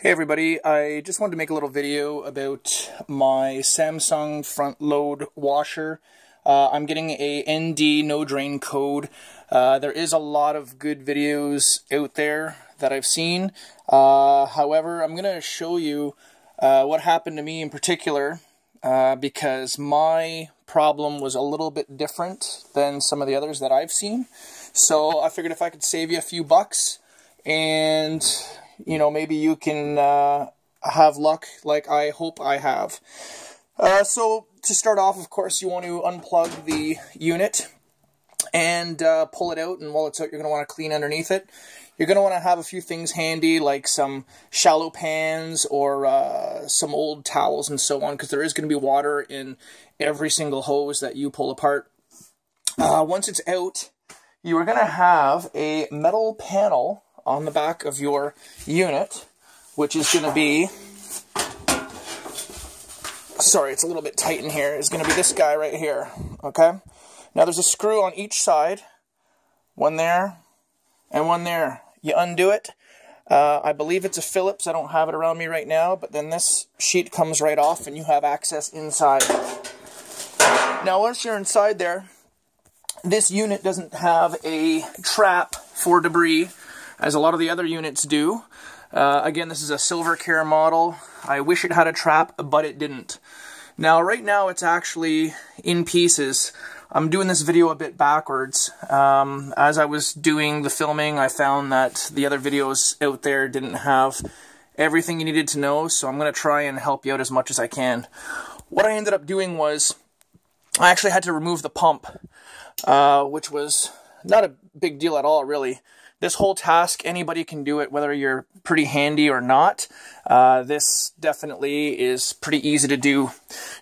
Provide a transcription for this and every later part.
Hey everybody, I just wanted to make a little video about my Samsung front load washer. I'm getting a ND no drain code. There is a lot of good videos out there that I've seen. However, I'm going to show you what happened to me in particular because my problem was a little bit different than some of the others that I've seen. So I figured if I could save you a few bucks and maybe you can have luck like I hope I have. So to start off, of course, you want to unplug the unit and pull it out, and while it's out, you're going to want to clean underneath it. You're going to want to have a few things handy, like some shallow pans or some old towels and so on, because there is going to be water in every single hose that you pull apart. Once it's out, you are going to have a metal panel on the back of your unit, which is going to be, sorry, it's a little bit tight in here, is going to be this guy right here, okay? Now there's a screw on each side, one there and one there. You undo it. I believe it's a Phillips, I don't have it around me right now, but then this sheet comes right off and you have access inside. Now once you're inside there, this unit doesn't have a trap for debris, as a lot of the other units do. Again, this is a Silvercare model. I wish it had a trap, but it didn't. Now, right now, it's actually in pieces. I'm doing this video a bit backwards. As I was doing the filming, I found that the other videos out there didn't have everything you needed to know, so I'm going to try and help you out as much as I can. What I ended up doing was, I actually had to remove the pump, which was not a big deal at all, really. This whole task, anybody can do it, whether you're pretty handy or not. This definitely is pretty easy to do.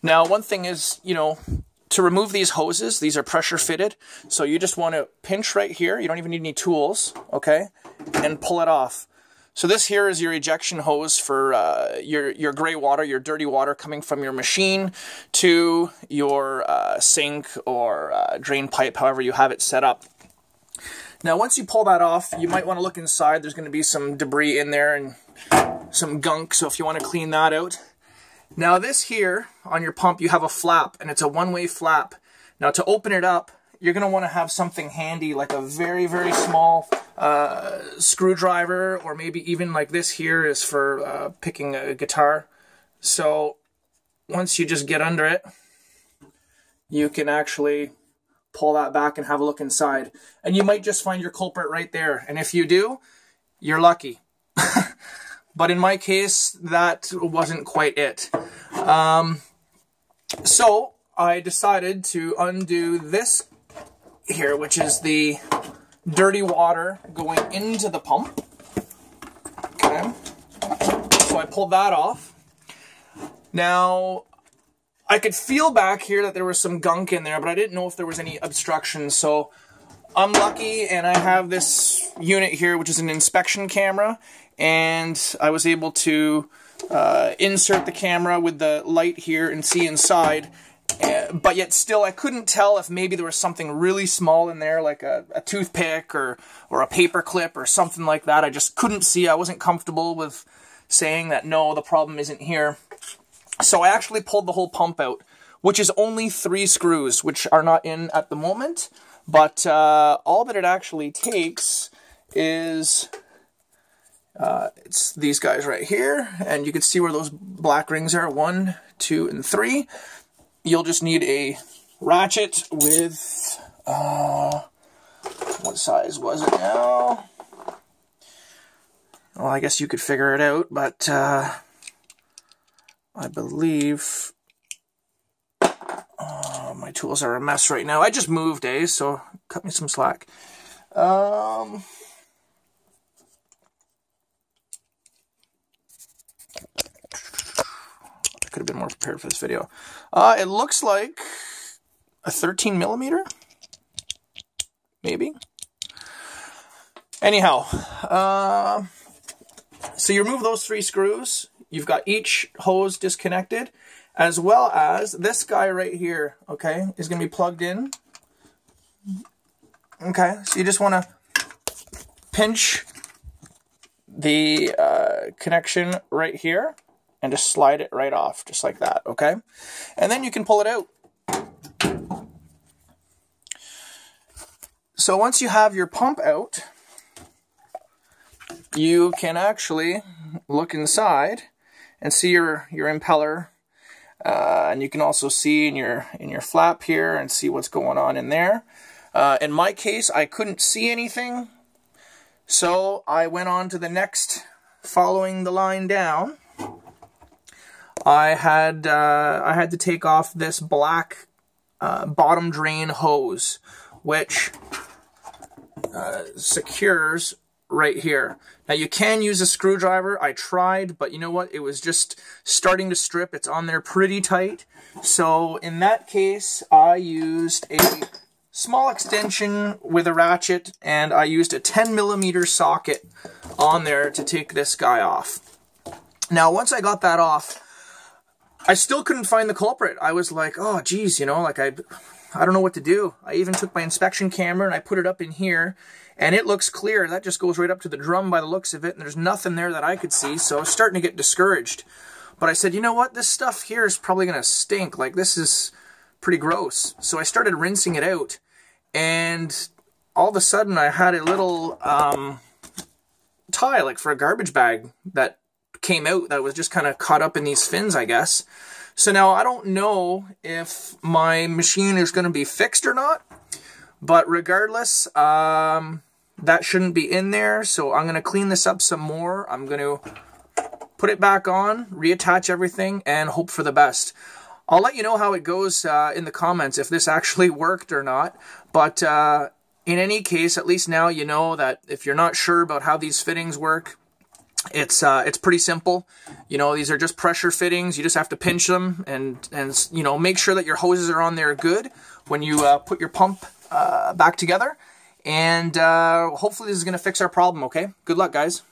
Now, one thing is, to remove these hoses, these are pressure fitted, so you just want to pinch right here. You don't even need any tools, okay? And pull it off. So this here is your ejection hose for your gray water, your dirty water coming from your machine to your sink or drain pipe, however you have it set up. Now, once you pull that off, you might want to look inside. There's going to be some debris in there and some gunk, so if you want to clean that out. Now, this here, on your pump, you have a flap, and it's a one-way flap. Now, to open it up, you're going to want to have something handy, like a very, very small screwdriver, or maybe even like this here is for picking a guitar. So, once you just get under it, you can actually pull that back and have a look inside. And you might just find your culprit right there. And if you do, you're lucky. But in my case, that wasn't quite it. So I decided to undo this here, which is the dirty water going into the pump. Okay. So I pulled that off. Now, I could feel back here that there was some gunk in there, but I didn't know if there was any obstruction. So I'm lucky, and I have this unit here, which is an inspection camera, and I was able to insert the camera with the light here and see inside. But yet still, I couldn't tell if maybe there was something really small in there, like a toothpick or a paper clip or something like that. I just couldn't see. I wasn't comfortable with saying that, no, the problem isn't here. So I actually pulled the whole pump out, which is only 3 screws, which are not in at the moment. But all that it actually takes is, it's these guys right here. And you can see where those black rings are, 1, 2, and 3. You'll just need a ratchet with, what size was it now? Well, I guess you could figure it out, but I believe my tools are a mess right now. I just moved, so cut me some slack. I could have been more prepared for this video. It looks like a 13 millimeter, maybe. Anyhow, so you remove those 3 screws. You've got each hose disconnected, as well as this guy right here, okay, is going to be plugged in. Okay, so you just want to pinch the connection right here and just slide it right off, just like that, okay? And then you can pull it out. So once you have your pump out, you can actually look inside and see your impeller, and you can also see in your flap here and see what's going on in there. In my case, I couldn't see anything, so I went on to the next, following the line down. I had to take off this black bottom drain hose, which secures right here. Now you can use a screwdriver. I tried, but you know what? It was just starting to strip. It's on there pretty tight. So in that case, I used a small extension with a ratchet, and I used a 10mm socket on there to take this guy off. Now once I got that off, I still couldn't find the culprit. I was like, oh geez, you know, like I don't know what to do. I even took my inspection camera and I put it up in here, and it looks clear. That just goes right up to the drum by the looks of it, and there's nothing there that I could see, so I was starting to get discouraged. But I said, you know what, this stuff here is probably going to stink. Like, this is pretty gross. So I started rinsing it out, and all of a sudden I had a little tie, like for a garbage bag, that came out that was just kind of caught up in these fins, I guess. So now I don't know if my machine is going to be fixed or not, but regardless, that shouldn't be in there. So I'm going to clean this up some more. I'm going to put it back on, reattach everything, and hope for the best. I'll let you know how it goes in the comments, if this actually worked or not. But in any case, at least now you know that if you're not sure about how these fittings work, it's pretty simple. You know, these are just pressure fittings. You just have to pinch them and you know, make sure that your hoses are on there good when you put your pump back together. And hopefully this is going to fix our problem, okay? Good luck, guys.